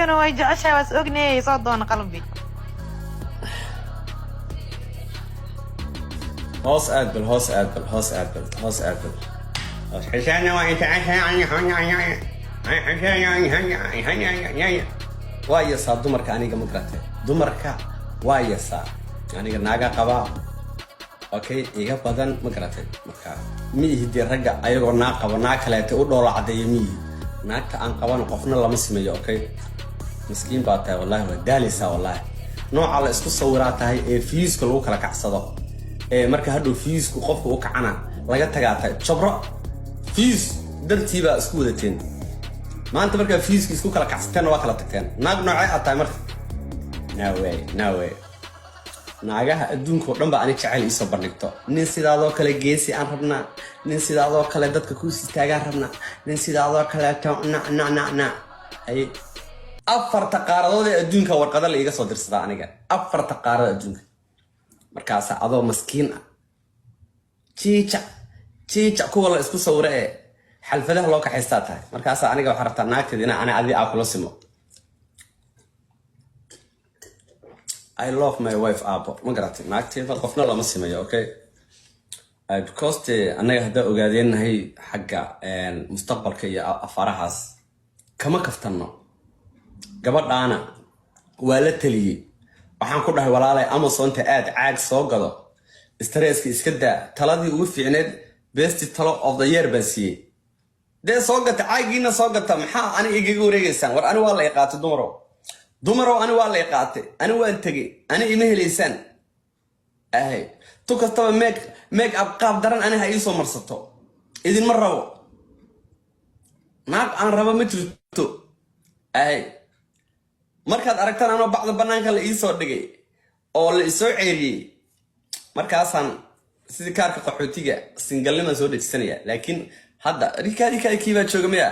ناقتين ويجي عشاء بس أغنية يصدون قلبي. هوس أدبل هوس أدبل هوس أدبل هوس أدبل حسنا وانت وايسا دمرك أنيقا مقرأتي دمرك وايسا أنيقا ناقا قبا أوكي إيقا بدن مقرأتي مكا ميه دي رقا أيقو ناقا وناقا لاتي ودولا عدي ميه ناقا أنقا ونقفنا الله مسمي أوكي مسكين باتاي والله وداليسا والله نوع على اسكو صوراتها هي فيزكو لو كلا كعسدو marka hadhow fiisku qofku u kacana laga tagaatay jabro fiis dartiiba isku wadateen maanta marka fiisku isku kala kacsateen waa kala tagteen naag noocay ataa marka no way naagaha adduunka dhan ba ani jacayl isoo bandhigto nin sidaadoo kale geesi aan rabnaa nin sidaadoo kale dadka ku istaagaan rabnaa nin sidaadoo kale na ay afarta qaaradood ee adduunka warqada la iga soo dirsadaa aniga afarta qaarada adduunka markaas adoo maskiin ah ciica kuwa la isku sawira ee xalfadaha loo kaxaystaa tahay markaas aniga waxaan rabtaa naagteed in aan adi kula simo I love my wife abo ma garatay naagteeda qofna lama simayo okay because anaga hadda ogaadeenahay xagga mustaqbalka iyo afarahaas kama kaftano gabadhaana waa la taliyay waxaan ku dhahay walaalay Amazon-ta aad caag soo gado stresska iska daa taladii ugu fiicneed best talo of the year baan siiyay dee soo gata caagiina soo gata maxaa ani igaga wareegaysaan war ani waa la yaqaatay dumaro ani waa la yaqaatay ani waan tagay ani ima helaysaan tu kastaba make up qaab daran ani ha ii soo marsato idinma rabo naag aan rabo ma jirto markaad aragtaan anoo bacda banaanka la ii soo dhigay oo la isoo ceeriyay markaasaan sidii kaarka qaxootiga singalnima soo dhajisanaya laakiin hadda rikaadi kiibaa jooga miya